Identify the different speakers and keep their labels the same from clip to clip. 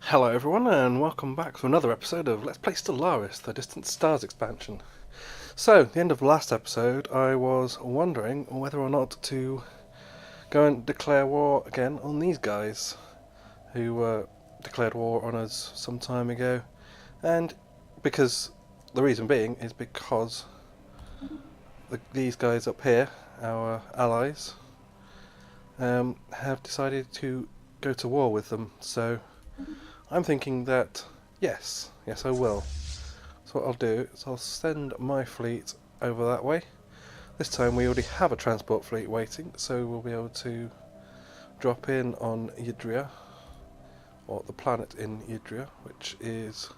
Speaker 1: Hello everyone and welcome back to another episode of Let's Play Stellaris, the Distant Stars expansion. So, at the end of the last episode I was wondering whether or not to go and declare war again on these guys who declared war on us some time ago, and because the reason being is because these guys up here, our allies, have decided to go to war with them. So I'm thinking that yes I will. So what I'll do is I'll send my fleet over that way. This time we already have a transport fleet waiting, so we'll be able to drop in on Ydria, or the planet in Ydria, which is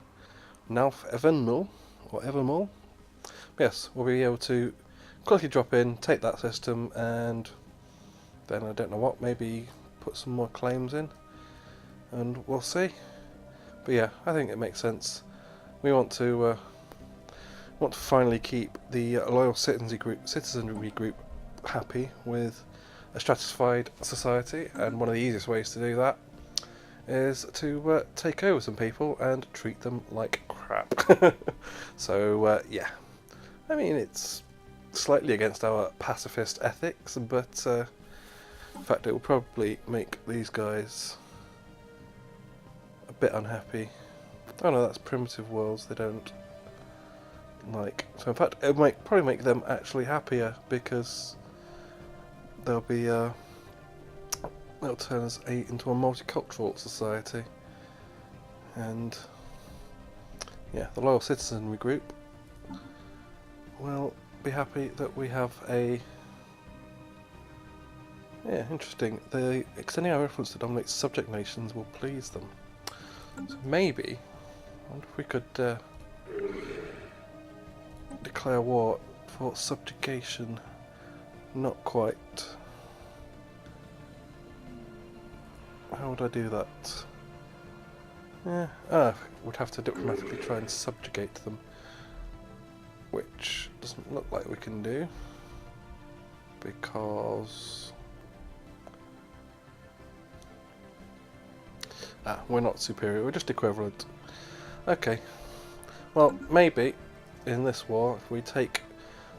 Speaker 1: Nalf Evenmul, or Evermul. Yes, we'll be able to quickly drop in, take that system, and then I don't know what, maybe put some more claims in, and we'll see. But yeah, I think it makes sense. We want to finally keep the loyal citizenry group happy with a stratified society, and one of the easiest ways to do that is to take over some people and treat them like crap. So yeah, I mean it's slightly against our pacifist ethics, but in fact it will probably make these guys a bit unhappy. Oh no, that's primitive worlds they don't like. So in fact it might probably make them actually happier, because they'll be they'll turn us into a multicultural society. And yeah, the loyal citizenry group will be happy that we have a interesting. The extending our influence to dominate subject nations will please them. So maybe, I wonder if we could declare war for subjugation. Not quite. How would I do that? Would have to diplomatically try and subjugate them, which doesn't look like we can do, because we're not superior, we're just equivalent. Okay, well maybe in this war if we take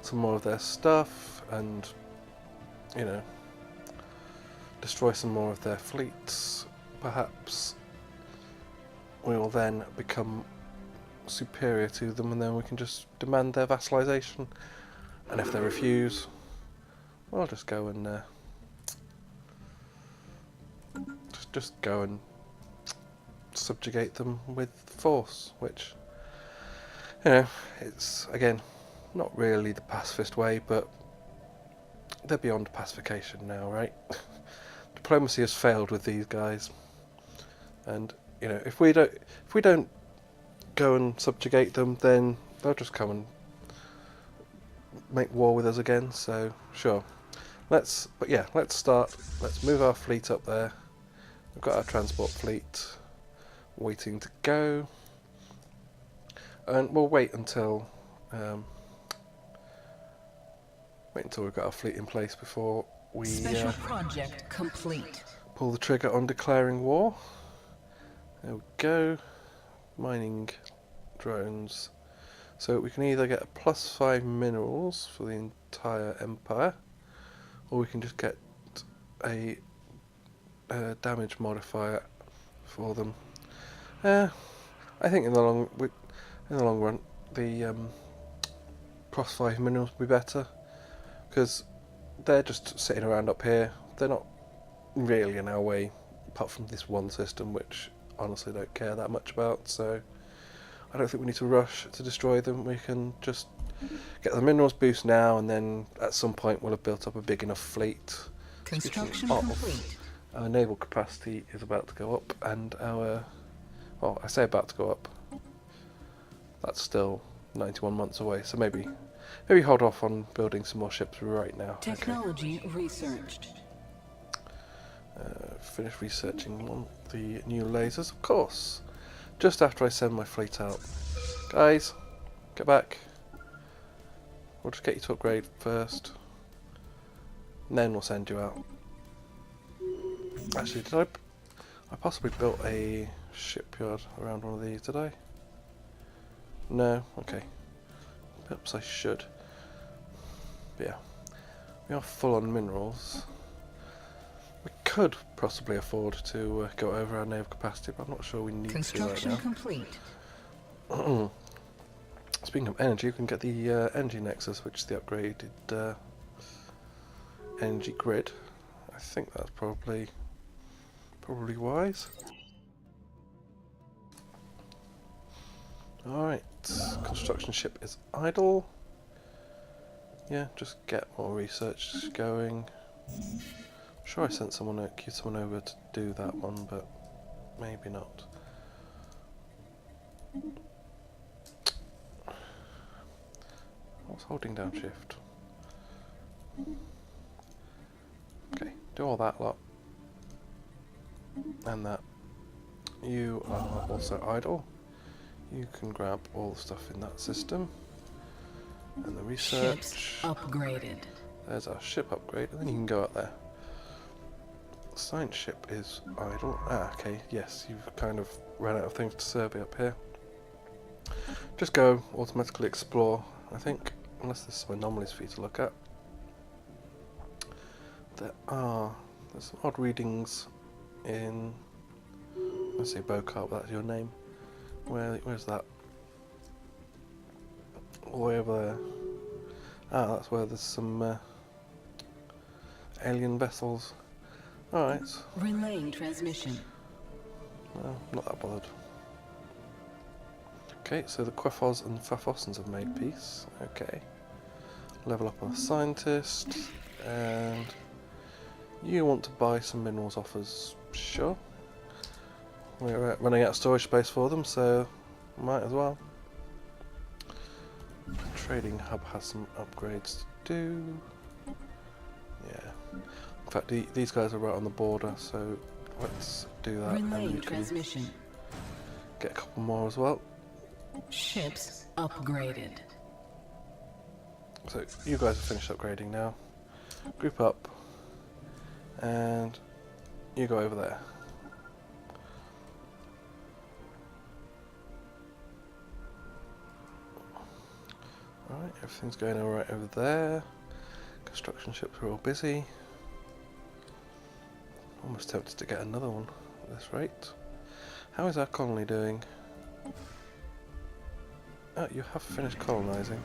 Speaker 1: some more of their stuff and, you know, destroy some more of their fleets, perhaps we will then become superior to them, and then we can just demand their vassalization, and if they refuse, we'll just go and just go and subjugate them with force, which, you know, it's again not really the pacifist way, but they're beyond pacification now, right? Diplomacy has failed with these guys, and you know, if we don't go and subjugate them, then they'll just come and make war with us again. So sure, let's start. Let's move our fleet up there. We've got our transport fleet waiting to go, and we'll wait until we've got our fleet in place before we
Speaker 2: Special project complete.
Speaker 1: pull the trigger on declaring war. There we go. Mining drones. So we can either get a +5 minerals for the entire empire, or we can just get a damage modifier for them. I think in the long run, the +5 minerals will be better, because they're just sitting around up here. They're not really in our way, apart from this one system, which honestly don't care that much about. So I don't think we need to rush to destroy them. We can just get the minerals boost now, and then at some point we'll have built up a big enough fleet.
Speaker 2: Construction
Speaker 1: Speaking of,
Speaker 2: complete.
Speaker 1: our naval capacity is about to go up, and our, well, I say about to go up, that's still 91 months away, so maybe hold off on building some more ships right now.
Speaker 2: Technology researched.
Speaker 1: Finish researching on the new lasers, of course, just after I send my fleet out. Guys, get back. We'll just get you to upgrade first, and then we'll send you out. Actually, did I possibly built a shipyard around one of these, did I? No? Okay. Perhaps I should. But yeah. We are full on minerals. We could possibly afford to go over our naval capacity, but I'm not sure we need to right
Speaker 2: Construction
Speaker 1: now.
Speaker 2: complete.
Speaker 1: Speaking of energy, you can get the energy nexus, which is the upgraded energy grid. I think that's probably wise. Alright, construction ship is idle. Yeah, just get more research going. I'm sure I sent someone over to do that one, but maybe not. I was holding down shift. Okay, do all that lot. And that. You are also idle. You can grab all the stuff in that system. And the research.
Speaker 2: Ships upgraded.
Speaker 1: There's our ship upgrade, and then you can go up there. Science ship is idle. Ah, okay, yes, you've kind of run out of things to survey up here. Just go automatically explore, I think, unless there's some anomalies for you to look at. There's some odd readings in, let's say Bocart, that's your name. Where's that? All the way over there. Ah, that's where there's some alien vessels. Alright.
Speaker 2: Relaying transmission.
Speaker 1: Well, not that bothered. Okay, so the Queffos and Fafosans have made peace. Okay. Level up on a scientist. And you want to buy some minerals off us? Sure. We're running out of storage space for them, so might as well. Trading hub has some upgrades to do. Yeah. In fact, these guys are right on the border, so let's do that.
Speaker 2: Relaying
Speaker 1: and we
Speaker 2: transmission.
Speaker 1: can get a couple more as well.
Speaker 2: Ships upgraded.
Speaker 1: So you guys have finished upgrading now. Group up, and you go over there. Alright, everything's going alright over there. Construction ships are all busy. Almost tempted to get another one at this rate. How is our colony doing? Oh, you have finished colonising.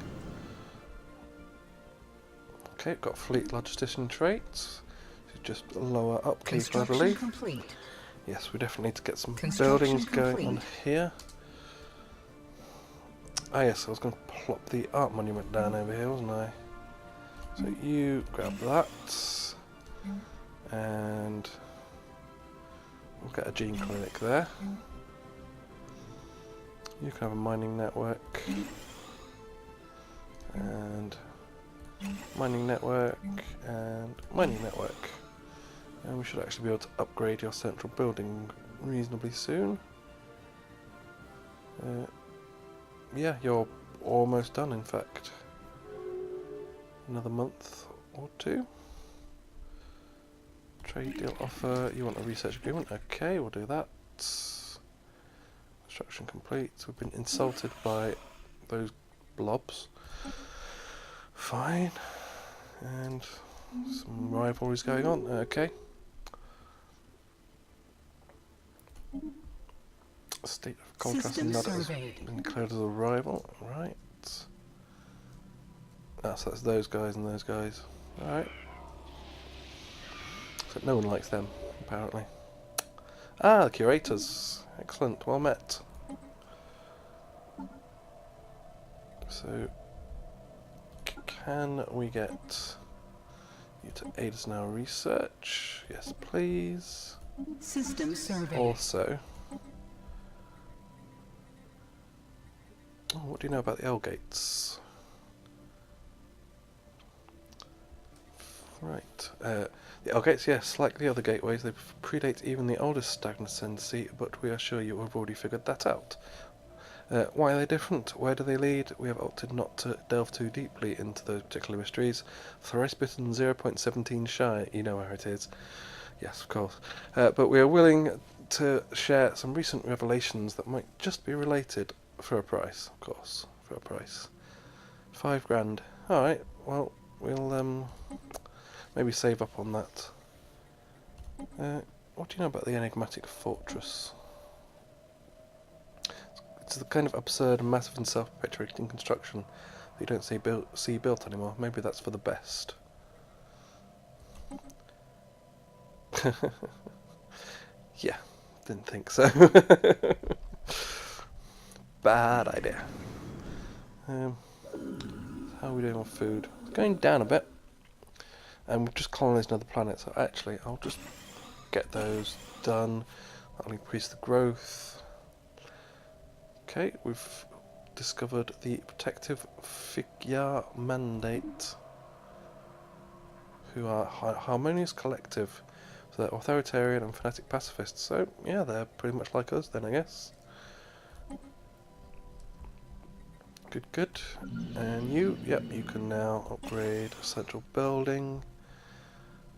Speaker 1: Okay, got fleet logistician traits. Just lower upkeep, I believe.
Speaker 2: Complete.
Speaker 1: Yes, we definitely need to get some
Speaker 2: Construction
Speaker 1: buildings going
Speaker 2: complete.
Speaker 1: on here. Ah yes, I was going to plop the art monument down over here, wasn't I? So you grab that, and we'll get a gene clinic there. You can have a mining network, and mining network, and mining network. And we should actually be able to upgrade your central building reasonably soon. Yeah, you're almost done, in fact. Another month or two. Trade deal offer. You want a research agreement? Okay, we'll do that. Construction complete. We've been insulted by those blobs. Fine. And some rivalries going on. Okay. State of contrast
Speaker 2: System
Speaker 1: and that has
Speaker 2: surveyed.
Speaker 1: been declared as a rival. Right. So that's those guys and those guys. Alright. So no one likes them, apparently. Ah, the curators. Excellent. Well met. So, can we get you to aid us in our research? Yes, please.
Speaker 2: System surveyed.
Speaker 1: Also, oh, what do you know about the L gates? Right. The L gates, yes, like the other gateways, they predate even the oldest stagnant ascendancy, but we are sure you have already figured that out. Why are they different? Where do they lead? We have opted not to delve too deeply into those particular mysteries. Thrice bitten 0.17 shy, you know where it is. Yes, of course. But we are willing to share some recent revelations that might just be related for a price, of course, for a price. 5 grand. Alright, well, we'll maybe save up on that. What do you know about the enigmatic fortress? It's the kind of absurd, massive and self-perpetuating construction that you don't see built anymore. Maybe that's for the best. Yeah, didn't think so. Bad idea. How are we doing on food? It's going down a bit. And we've just colonised another planet, so actually I'll just get those done. That'll increase the growth. Okay, we've discovered the protective figure mandate, who are harmonious collective. So they're authoritarian and fanatic pacifists. So yeah, they're pretty much like us then, I guess. Good, good. And you, yep, you can now upgrade a central building.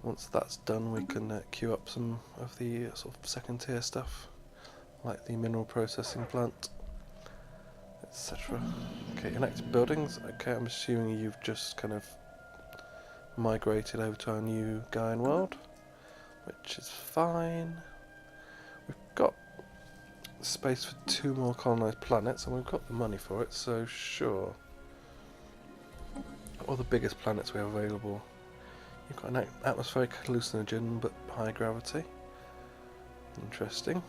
Speaker 1: Once that's done, we can queue up some of the sort of second tier stuff, like the mineral processing plant, etc. Okay, inactive buildings. Okay, I'm assuming you've just kind of migrated over to our new Gaian world, which is fine. We've got space for 2 more colonised planets, and we've got the money for it, so sure. What are the biggest planets we have available? You've got an atmospheric hallucinogen, but high gravity. Interesting.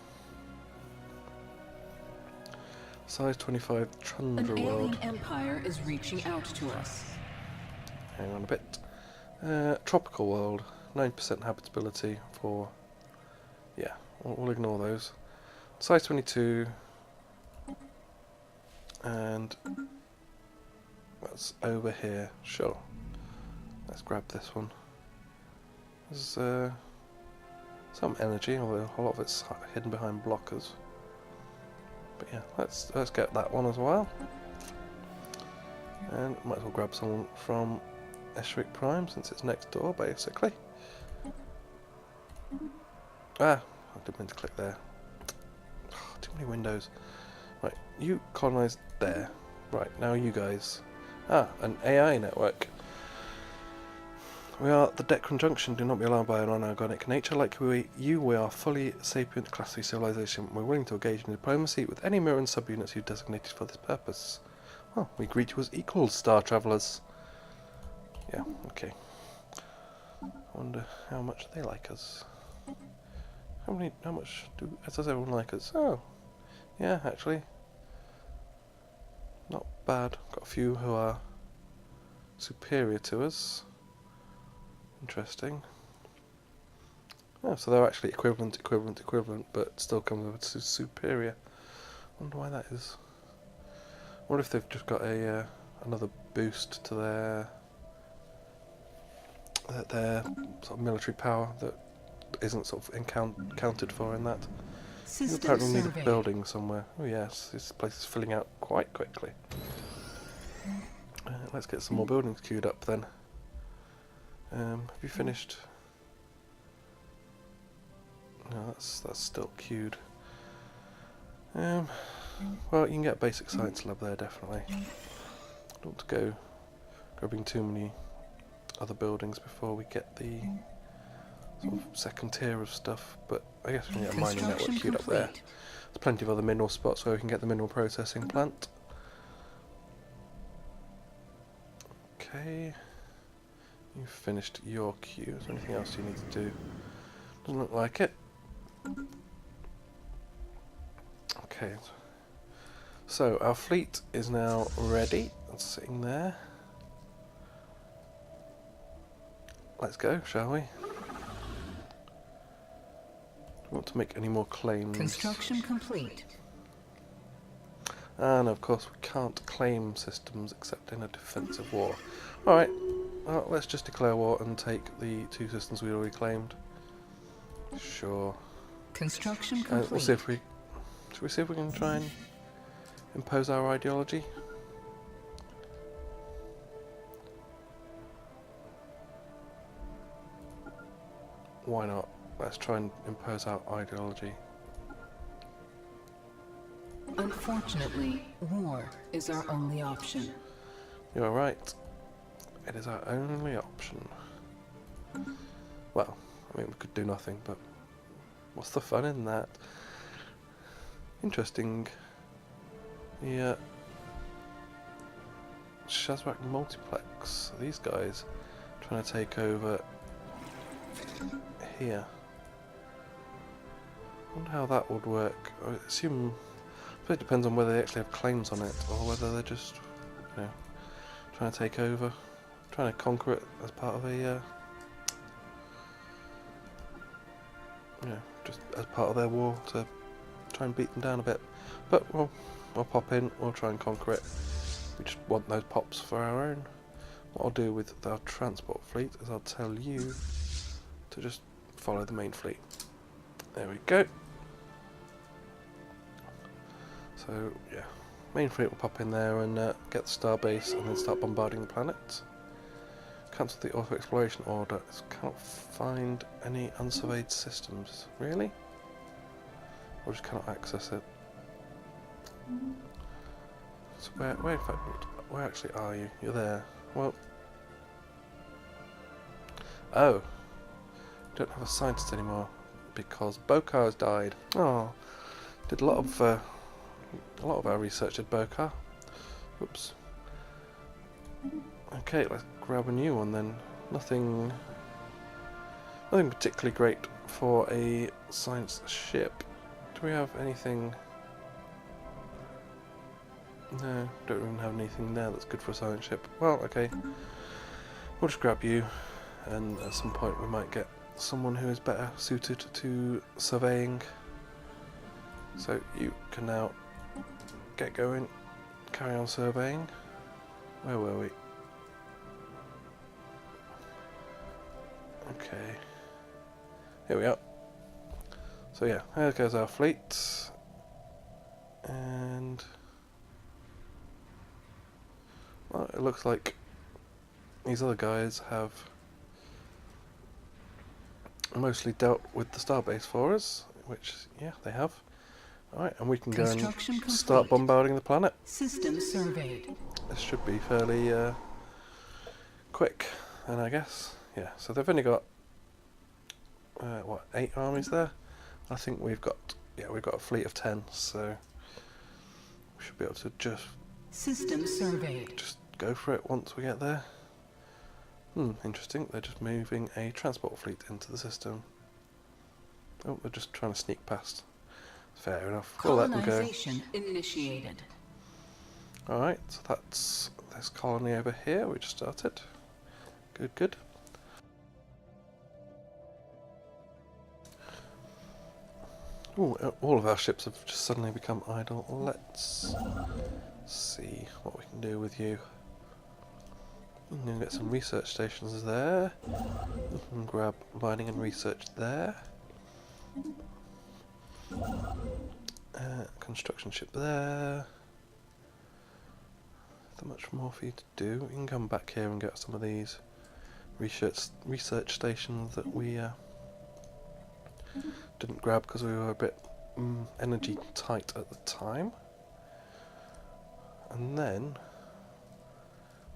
Speaker 1: Size 25 Tundra
Speaker 2: An
Speaker 1: world.
Speaker 2: alien empire is reaching out to us.
Speaker 1: Hang on a bit. Tropical world. 9% habitability for... Yeah, we'll ignore those. Size 22. And that's over here. Sure. Let's grab this one. There's some energy, although a lot of it's hidden behind blockers. But yeah, let's get that one as well. And might as well grab someone from Eshric Prime since it's next door, basically. Ah, I didn't mean to click there. Oh, too many windows. Right, you colonise there. Right, now you guys. Ah, an AI network. We are the deck conjunction, do not be alarmed by our non-organic nature. Like we are fully sapient class 3 civilization. We're willing to engage in diplomacy with any Myrran subunits you've designated for this purpose. Well, we greet you as equals, star travellers. Yeah, okay. I wonder how much they like us. How much does everyone like us? Oh, yeah, actually. Not bad. Got a few who are superior to us. Interesting. Oh, so they're actually equivalent, but still come over to superior. Wonder why that is. What if they've just got a another boost to their sort of military power that isn't sort of accounted for in that? You apparently need a building somewhere. Oh yes, this place is filling out quite quickly. Let's get some more buildings queued up then. Have you finished? No, that's still queued. Well, you can get a basic science lab there, definitely. Don't want to go grabbing too many other buildings before we get the sort of second tier of stuff, but I guess we can get a mining network queued up there. There's plenty of other mineral spots where we can get the mineral processing plant. Okay. You've finished your queue. Is there anything else you need to do? Doesn't look like it. Okay. So our fleet is now ready. It's sitting there. Let's go, shall we? Do we want to make any more claims?
Speaker 2: Construction complete.
Speaker 1: And of course we can't claim systems except in a defensive war. Alright. Well, let's just declare war and take the 2 systems we already claimed. Sure.
Speaker 2: Construction complete.
Speaker 1: We'll see if we... Should we see if we can try and impose our ideology? Why not? Let's try and impose our ideology.
Speaker 2: Unfortunately, war is our only option.
Speaker 1: You're right. It is our only option. Well, I mean, we could do nothing, but what's the fun in that? Interesting. Yeah. Shazrak Multiplex. These guys trying to take over here. I wonder how that would work. I assume it depends on whether they actually have claims on it or whether they're just, you know, trying to take over, trying to conquer it as part of a, you know, just as part of their war to try and beat them down a bit. But we'll pop in, we'll try and conquer it. We just want those pops for our own. What I'll do with our transport fleet is I'll tell you to just follow the main fleet. There we go. So yeah, main fleet will pop in there and get the starbase and then start bombarding the planet. Cancel the auto exploration order. Cannot find any unsurveyed systems. Really? Or just cannot access it. So where in fact, where actually are you? You're there. Well, oh, you don't have a scientist anymore because Bokar has died. Oh, did a lot of our research at Bokar. Oops. Okay, let's grab a new one then. Nothing particularly great for a science ship. Do we have anything? No, don't even have anything there that's good for a science ship. Well, okay. We'll just grab you, and at some point we might get someone who is better suited to surveying. So you can now get going, carry on surveying. Where were we? Okay. Here we are. So yeah, there goes our fleet. And well, it looks like these other guys have mostly dealt with the starbase for us, which, yeah, they have. Alright, and we can go and start bombarding the planet.
Speaker 2: System surveyed.
Speaker 1: This should be fairly quick, then, I guess. Yeah, so they've only got, what, 8 armies there? I think we've got a fleet of 10, so we should be able to just go for it once we get there. Interesting. They're just moving a transport fleet into the system. Oh, they're just trying to sneak past. Fair enough. We'll let them go.
Speaker 2: Colonization initiated.
Speaker 1: Alright, so that's this colony over here we just started. Good, good. Ooh, all of our ships have just suddenly become idle. Let's see what we can do with you. We can get some research stations there. We can grab mining and research there. Construction ship there. Is there much more for you to do? We can come back here and get some of these research stations that we didn't grab because we were a bit energy tight at the time. And then,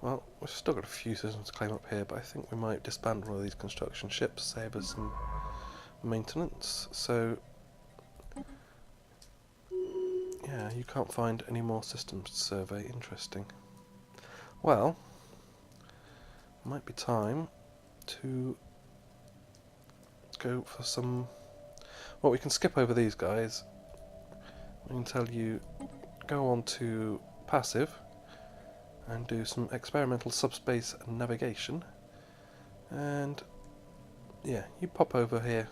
Speaker 1: well, we've still got a few systems to claim up here, but I think we might disband one of these construction ships, save us some maintenance. So yeah, you can't find any more systems to survey. Interesting. Well, it might be time to go for some. Well, we can skip over these guys. We can tell you go on to passive and do some experimental subspace navigation. And yeah, you pop over here,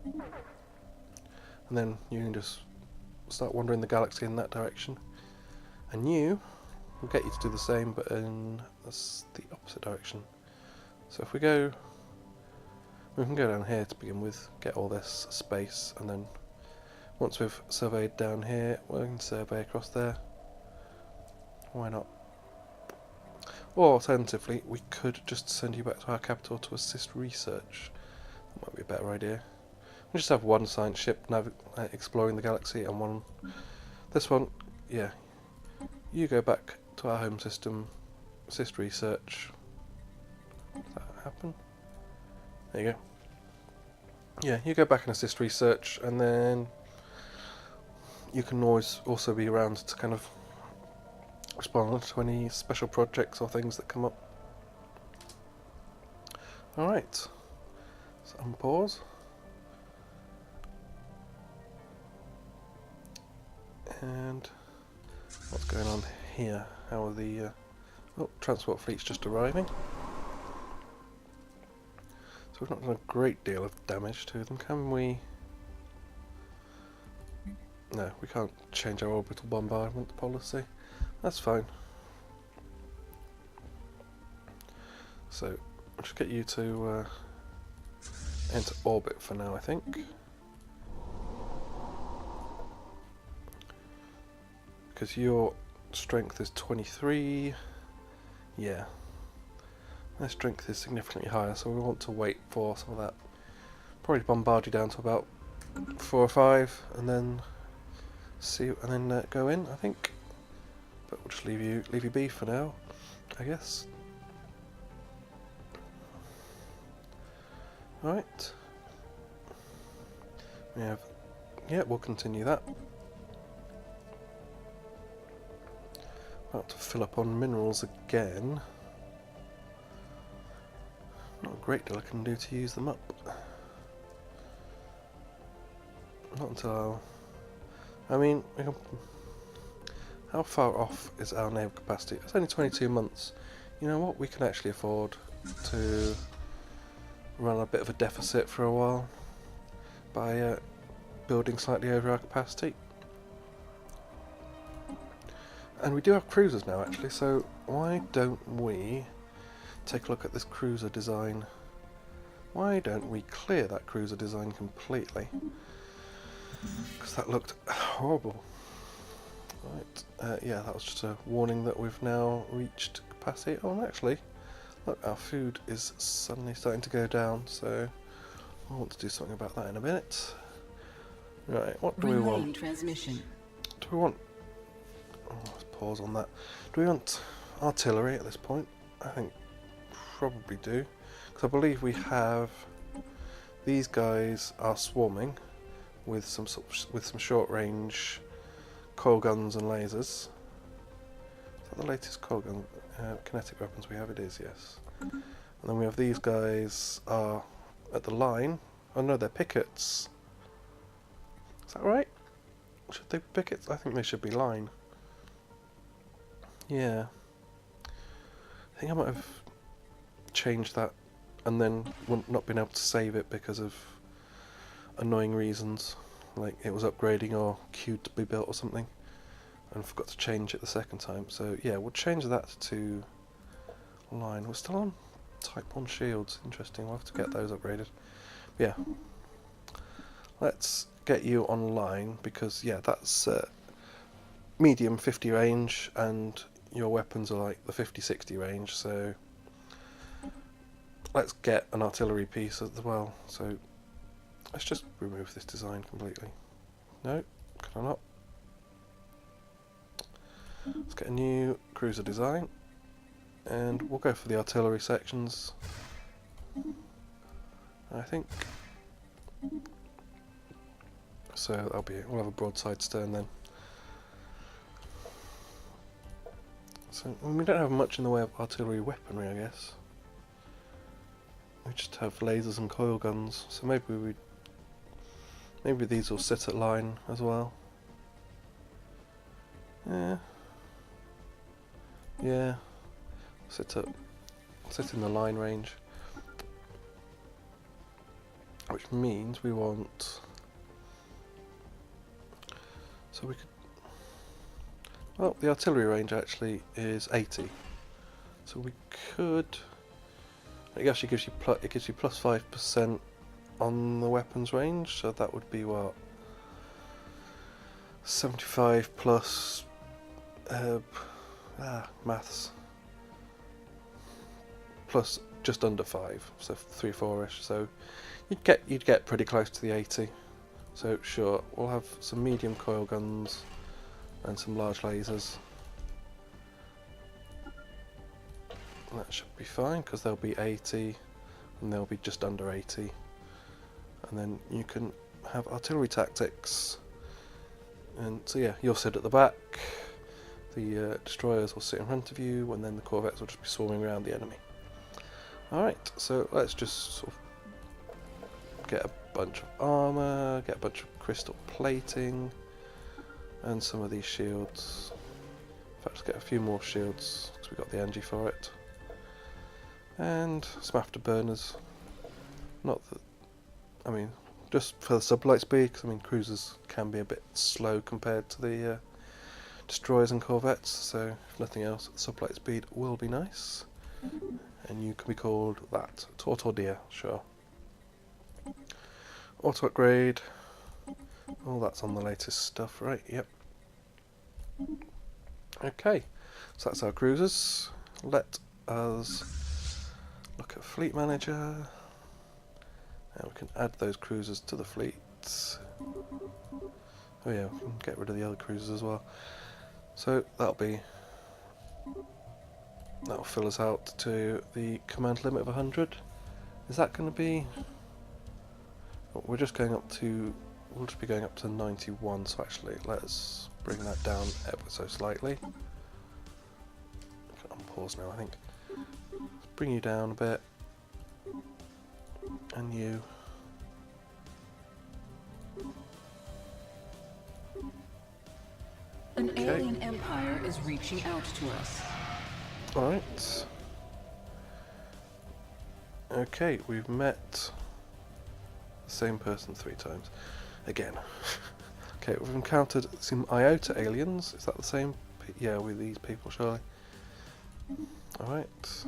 Speaker 1: and then you can just start wandering the galaxy in that direction. And you will get you to do the same, but in the opposite direction. So if we go, we can go down here to begin with, get all this space, and then once we've surveyed down here, we can survey across there. Why not? Or alternatively, we could just send you back to our capital to assist research. That might be a better idea. We just have one science ship exploring the galaxy and one This one, yeah, you go back to our home system, assist research. Does that happen? There you go. Yeah, you go back and assist research, and then you can always also be around to kind of respond to any special projects or things that come up. Alright, so unpause. And what's going on here? How are the transport fleet's just arriving? So we've not done a great deal of damage to them, can we? No, we can't change our orbital bombardment policy. That's fine. So I'll just get you to enter orbit for now, I think. Because your strength is 23. Yeah. Their strength is significantly higher, so we want to wait for some of that. Probably bombard you down to about 4 or 5, and then see, and then go in, I think. But we'll just leave you be for now, I guess. Right. We have, yeah, we'll continue that. About to fill up on minerals again. Not a great deal I can do to use them up. Not until I mean, how far off is our naval capacity? It's only 22 months. You know what? We can actually afford to run a bit of a deficit for a while by building slightly over our capacity. And we do have cruisers now, actually, so why don't we take a look at this cruiser design? Why don't we clear that cruiser design completely? Because that looked horrible. Right, yeah, that was just a warning that we've now reached capacity. Oh, and actually, look, our food is suddenly starting to go down, so I want to do something about that in a minute. Right, what do we want?
Speaker 2: Transmission.
Speaker 1: Do we want... Oh, let's pause on that. Do we want artillery at this point? I think probably do. Because I believe we have... These guys are swarming with some short-range coil guns and lasers. Is that the latest coil gun kinetic weapons we have? It is, yes. And then we have these guys are at the line. Oh no, they're pickets. Is that right? Should they be pickets? I think they should be line. Yeah. I think I might have changed that and then not been able to save it because of annoying reasons. Like it was upgrading or queued to be built or something. And forgot to change it the second time. So yeah, we'll change that to line. We're still on Type 1 shields. Interesting, we'll have to get those upgraded. But yeah. Let's get you online because yeah, that's medium 50 range and your weapons are like the 50-60 range, so let's get an artillery piece as well. So let's just remove this design completely. No, can I not? Let's get a new cruiser design and we'll go for the artillery sections, I think. So that'll be it. We'll have a broadside stern then. So we don't have much in the way of artillery weaponry, I guess. We just have lasers and coil guns. So maybe these will sit at line as well. Yeah. Yeah. Sit in the line range. Which means we want. So we could. Well, the artillery range actually is 80, so we could. It actually gives you plus 5% on the weapons range, so that would be what 75 plus maths plus just under 5, so 3-4ish. So you'd get pretty close to the 80. So sure, we'll have some medium coil guns and some large lasers. That should be fine because they'll be 80 and they'll be just under 80. And then you can have artillery tactics. And so yeah, you'll sit at the back, the destroyers will sit in front of you, and then the corvettes will just be swarming around the enemy. Alright, so let's just sort of get a bunch of armour, get a bunch of crystal plating, and some of these shields. In fact, let's get a few more shields, because we've got the Angie for it. And some afterburners. Not that, I mean, just for the sublight speed, because I mean cruisers can be a bit slow compared to the destroyers and corvettes, so if nothing else, sublight speed will be nice. And you can be called that. Tortordia, sure. Auto upgrade. All that's on the latest stuff, right? Yep. Okay, so that's our cruisers. Let us look at Fleet Manager. And we can add those cruisers to the fleet. Oh yeah, we can get rid of the other cruisers as well. So that'll fill us out to the command limit of 100. Is that going to be... Oh, we'll just be going up to 91, so actually let's bring that down ever so slightly. On pause now, I think. Let's bring you down a bit. And you.
Speaker 2: An alien empire is reaching out to us.
Speaker 1: Alright. Okay, we've met the same person 3 times. Again. Okay, we've encountered some Iota aliens. Is that the same? Yeah, with these people, surely. Alright.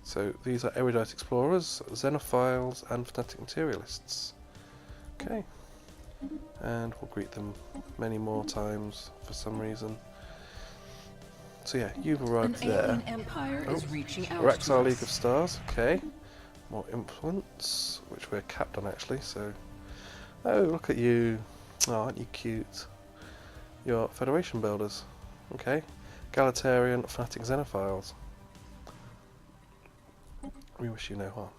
Speaker 1: So these are erudite explorers, xenophiles, and fanatic materialists. Okay. And we'll greet them many more times for some reason. So yeah, you've arrived there.
Speaker 2: An alien empire is reaching out
Speaker 1: Rexar
Speaker 2: to
Speaker 1: League
Speaker 2: us.
Speaker 1: of Stars, okay. More influence, which we're capped on actually, so... Oh, look at you. Oh, aren't you cute? You're Federation builders. Okay. Egalitarian fanatic xenophiles. We wish you no harm.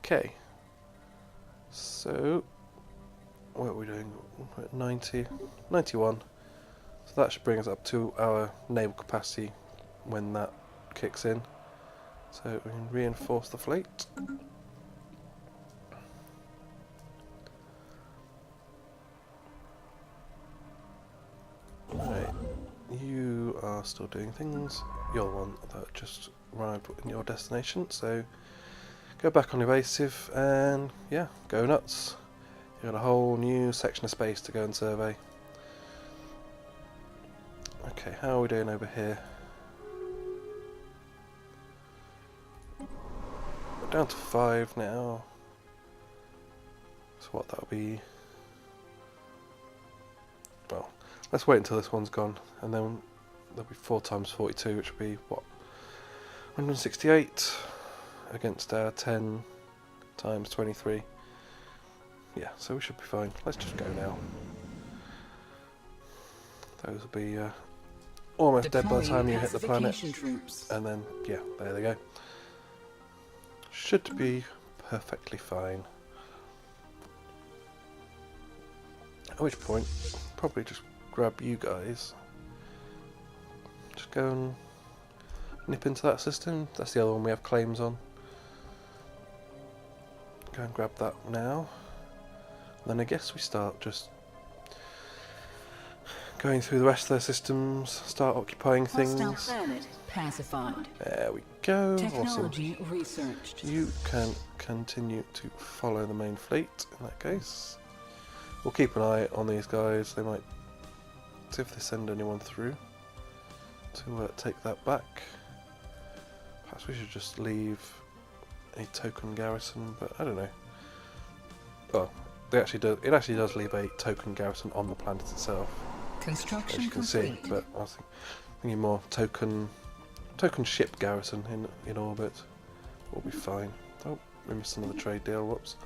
Speaker 1: Okay. So... what are we doing? We're at 90, 91. So that should bring us up to our naval capacity when that kicks in. So we can reinforce the fleet. Right, you are still doing things. You're the one that just arrived in your destination, so go back on evasive and yeah, go nuts. You've got a whole new section of space to go and survey. Okay, how are we doing over here? We're down to 5 now. So what that'll be... well, let's wait until this one's gone, and then there'll be 4 times 42, which will be, what, 168 against our 10 times 23. Yeah, so we should be fine. Let's just go now. Those will be almost dead by the time you hit the planet.
Speaker 2: Troops.
Speaker 1: And then, yeah, there they go. Should be perfectly fine. At which point, probably just grab you guys. Just go and nip into that system. That's the other one we have claims on. Go and grab that now. And then I guess we start just going through the rest of their systems, start occupying things.
Speaker 2: Hostile planet pacified.
Speaker 1: There we go.
Speaker 2: Technology
Speaker 1: Awesome.
Speaker 2: researched.
Speaker 1: You can continue to follow the main fleet in that case. We'll keep an eye on these guys. They might see if they send anyone through to take that back. Perhaps we should just leave a token garrison, but I don't know. Well, it actually does leave a token garrison on the planet itself,
Speaker 2: Construction
Speaker 1: as you can
Speaker 2: complete.
Speaker 1: see. But I was thinking more token ship garrison in orbit will be fine. Oh, we missed another trade deal. Whoops.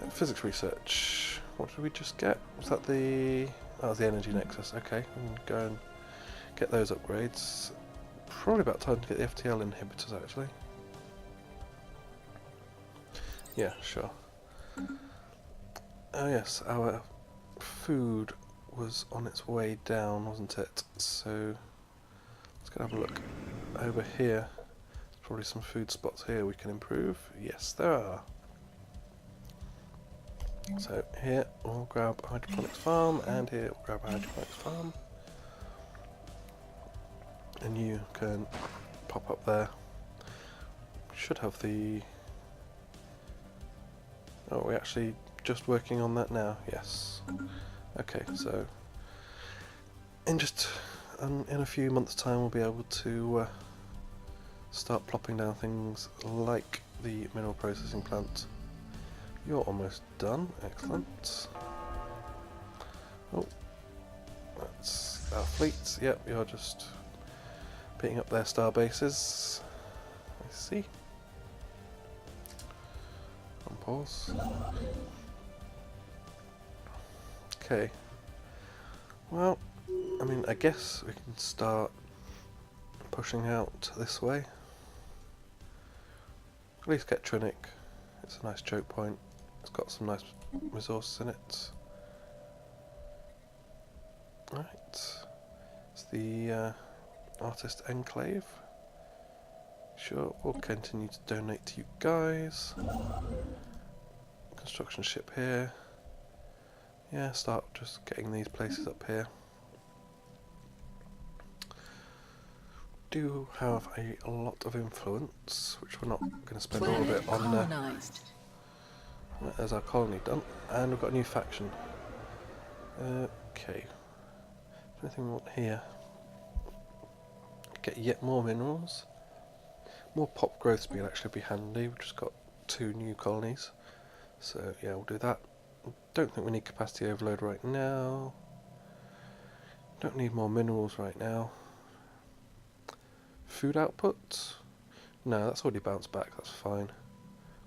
Speaker 1: Physics research. what did we just get? Was that the... Oh, it was the energy nexus. Okay, we can go and get those upgrades. Probably about time to get the FTL inhibitors, actually. Yeah, sure. Oh yes, our food was on its way down, wasn't it? So let's go have a look over here. There's probably some food spots here we can improve. Yes, there are. So here we'll grab a hydroponics farm, and here we'll grab a hydroponics farm. And you can pop up there. Should have the... Oh, we're actually just working on that now. Yes. Okay, so in just in a few months' time, we'll be able to start plopping down things like the mineral processing plant. You're almost done. Excellent. Oh, that's our fleet. Yep, you're just beating up their star bases. I see. On pause. Okay. Well, I mean, I guess we can start pushing out this way. At least get Trinic. It's a nice choke point. It's got some nice resources in it. Right. It's the Artist Enclave. Sure, we'll continue to donate to you guys. Construction ship here. Yeah, start just getting these places up here. Do have a lot of influence, which we're not going to spend all of it on. There's our colony done, and we've got a new faction. Okay. Anything we want here? Get yet more minerals. More pop growth speed actually be handy. We've just got 2 new colonies, so yeah, we'll do that. Don't think we need capacity overload right now. Don't need more minerals right now. Food output? No, that's already bounced back, that's fine.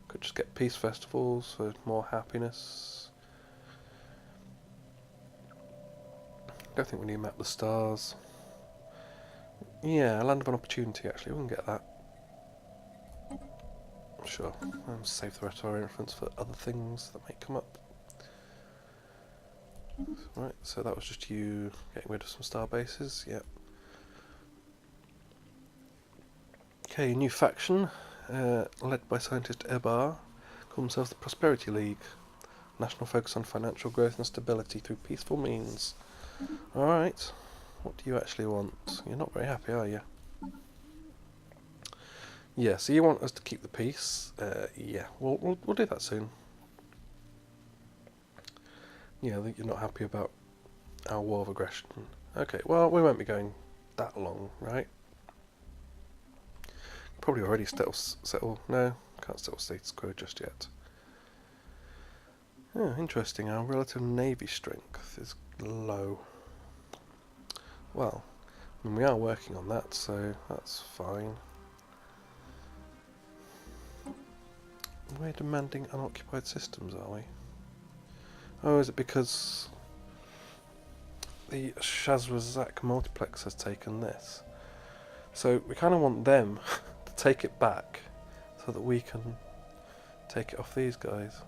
Speaker 1: Could just get peace festivals for more happiness. Don't think we need to map the stars. Yeah, Land of an Opportunity actually, we can get that. Sure, and save the rest of our influence for other things that may come up. Right, so that was just you getting rid of some star bases, yep. Okay, new faction, led by scientist Ebar, call themselves the Prosperity League. National focus on financial growth and stability through peaceful means. Alright, what do you actually want? You're not very happy, are you? Yeah, so you want us to keep the peace? Yeah, we'll do that soon. Yeah, I think you're not happy about our war of aggression. Okay, well, we won't be going that long, right? Probably already settle. No, can't settle status quo just yet. Oh, interesting. Our relative navy strength is low. Well, I mean, we are working on that, so that's fine. We're demanding unoccupied systems, are we? Oh, is it because the Shazrazak multiplex has taken this? So we kind of want them to take it back so that we can take it off these guys.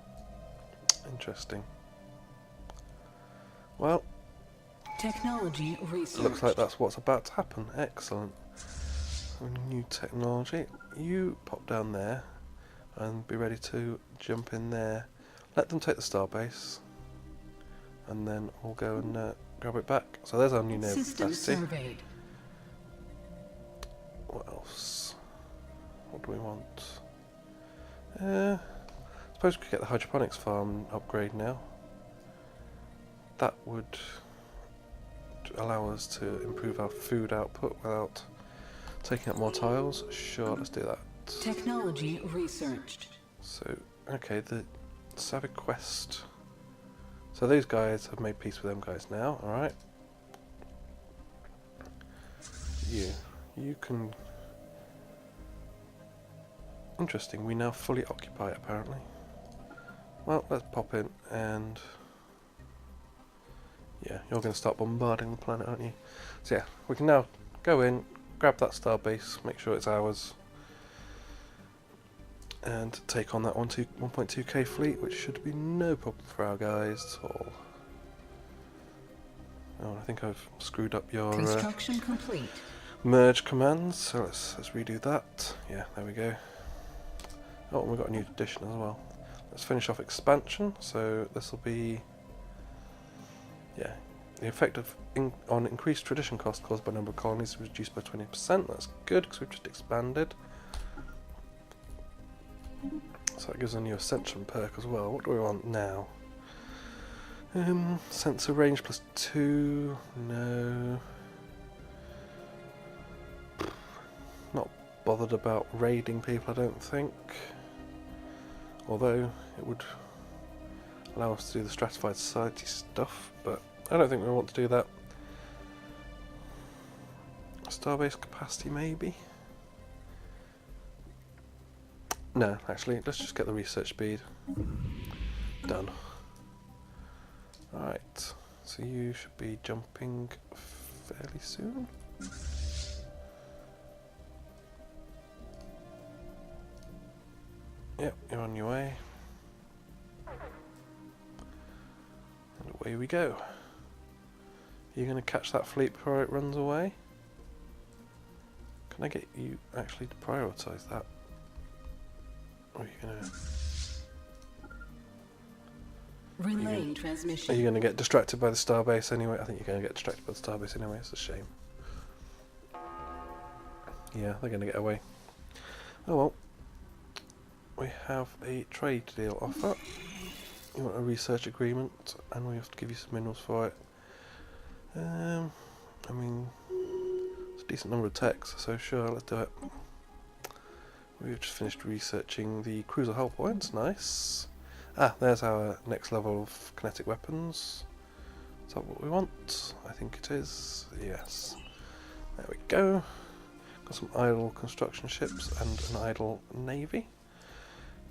Speaker 1: Interesting. Well,
Speaker 2: Technology research.
Speaker 1: looks like that's what's about to happen. Excellent. So new technology. You pop down there and be ready to jump in there. Let them take the starbase, and then we'll go and grab it back. So there's our new naval
Speaker 2: System
Speaker 1: capacity.
Speaker 2: surveyed.
Speaker 1: What else? What do we want? Suppose we could get the hydroponics farm upgrade now. That would allow us to improve our food output without taking up more tiles. Sure, let's do that.
Speaker 2: Technology researched.
Speaker 1: So, okay, the Savage Quest. So these guys have made peace with them guys now, alright? You can... Interesting, we now fully occupy it apparently. Well, let's pop in and Yeah, you're going to start bombarding the planet, aren't you? So yeah, we can now go in, grab that starbase, make sure it's ours, and take on that 1.2k fleet, which should be no problem for our guys at all. Oh, I think I've screwed up your
Speaker 2: Construction complete.
Speaker 1: merge commands, so let's redo that. Yeah, there we go. Oh, and we've got a new addition as well. Let's finish off expansion. So this will be, yeah, the effect on increased tradition cost caused by number of colonies is reduced by 20%. That's good because we've just expanded. So that gives us a new ascension perk as well. What do we want now? Sensor range +2. No. Not bothered about raiding people, I don't think. Although it would allow us to do the stratified society stuff, but I don't think we want to do that. Starbase capacity, maybe? No, actually, let's just get the research speed. Done. Alright, so you should be jumping fairly soon. Yep, you're on your way. And away we go. Are you going to catch that fleet before it runs away? Can I get you actually to prioritise that? Or are you going to...
Speaker 2: Relaying transmission.
Speaker 1: Are you going to get distracted by the starbase anyway? I think you're going to get distracted by the starbase anyway. It's a shame. Yeah, they're going to get away. Oh well. We have a trade deal offer. You want a research agreement, and we have to give you some minerals for it. I mean, it's a decent number of techs, so sure, let's do it. We've just finished researching the cruiser hull points. Nice. Ah, there's our next level of kinetic weapons. Is that what we want? I think it is. Yes. There we go. Got some idle construction ships and an idle navy.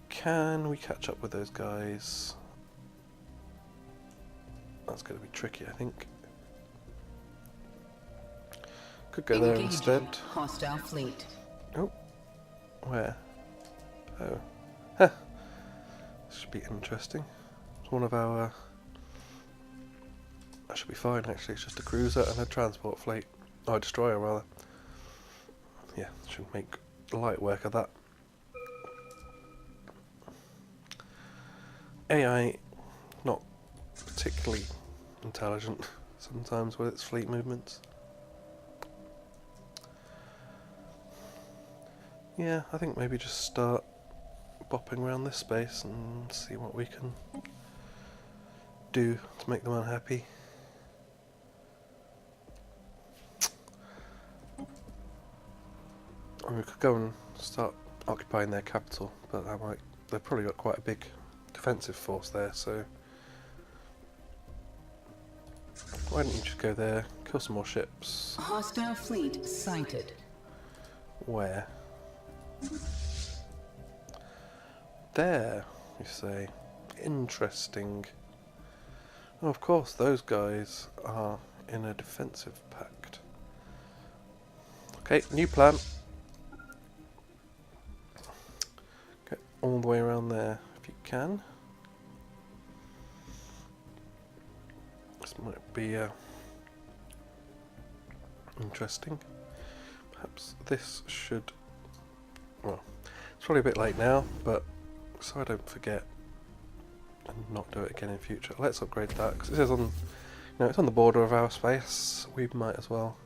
Speaker 1: Can we catch up with those guys? That's going to be tricky, I think. Could go there instead.
Speaker 2: Hostile fleet.
Speaker 1: Oh. Where? Oh. Huh. This should be interesting. It's one of our... that should be fine, actually. It's just a cruiser and a transport fleet. Oh, a destroyer, rather. Yeah, should make light work of that. AI, not particularly intelligent sometimes with its fleet movements. Yeah, I think maybe just start bopping around this space and see what we can do to make them unhappy. Or we could go and start occupying their capital, but they've probably got quite a big defensive force there, so why don't you just go there, kill some more ships.
Speaker 2: Hostile fleet sighted.
Speaker 1: Where? There, you say. Interesting. Oh, of course, those guys are in a defensive pact. Okay, new plan. Get all the way around there if you can. This might be interesting. Perhaps this should... well, it's probably a bit late now, but so I don't forget and not do it again in future. Let's upgrade that, because it is on, it's on the border of our space. We might as well,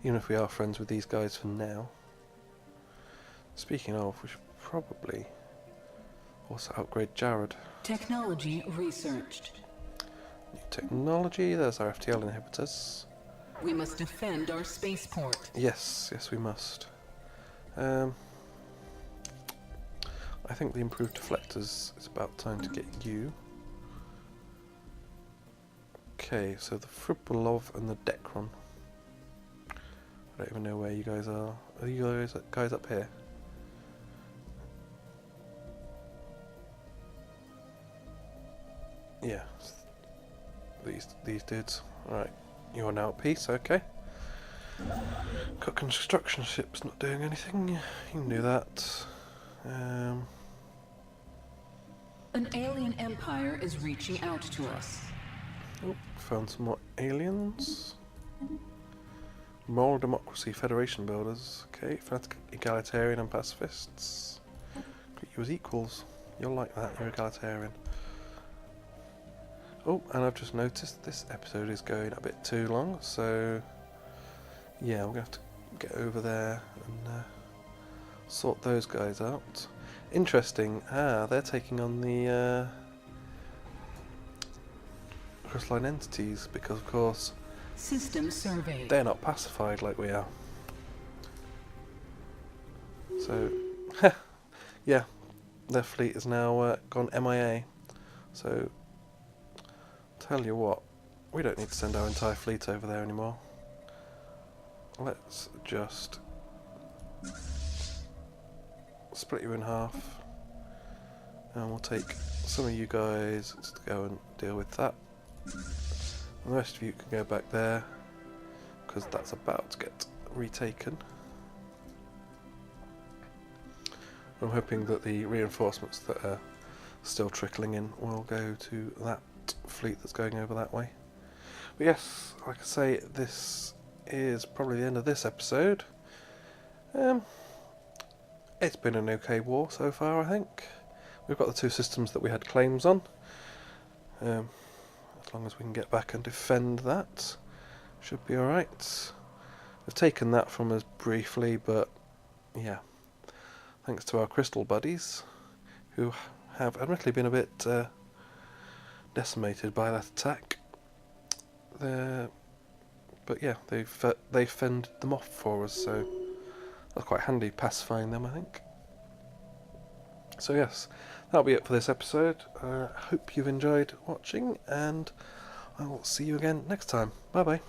Speaker 1: even if we are friends with these guys for now. Speaking of, we should probably also upgrade Jared.
Speaker 2: Technology researched.
Speaker 1: New technology, there's our FTL inhibitors.
Speaker 2: We must defend our spaceport.
Speaker 1: Yes, yes we must. I think the improved deflectors, it's about time to get you. Okay, so the Fribolov and the Dekron. I don't even know where you guys are. Are you guys up here? Yeah. The these dudes. Right, you are now at peace, okay. Got construction ships not doing anything. You can do that.
Speaker 2: An alien empire is reaching out to us.
Speaker 1: Oh, found some more aliens. Moral democracy, federation builders. Okay, fanatic, egalitarian and pacifists. Treat you as equals. You'll like that, you're egalitarian. Oh, and I've just noticed this episode is going a bit too long, so yeah, we're going to have to get over there and sort those guys out. Interesting, they're taking on the crystalline entities because, of course,
Speaker 2: System surveyed.
Speaker 1: they're not pacified like we are. So, yeah, their fleet is now gone MIA. So, tell you what, we don't need to send our entire fleet over there anymore. Let's just split you in half, and we'll take some of you guys to go and deal with that. And the rest of you can go back there, because that's about to get retaken. I'm hoping that the reinforcements that are still trickling in will go to that fleet that's going over that way. But yes, like I say, this is probably the end of this episode. It's been an okay war so far, I think. We've got the two systems that we had claims on. As long as we can get back and defend that, should be alright. They've taken that from us briefly, but yeah, thanks to our crystal buddies, who have admittedly been a bit decimated by that attack. But yeah, they fended them off for us, so that's quite handy, pacifying them, I think. So yes, that'll be it for this episode. Hope you've enjoyed watching, and I will see you again next time. Bye bye.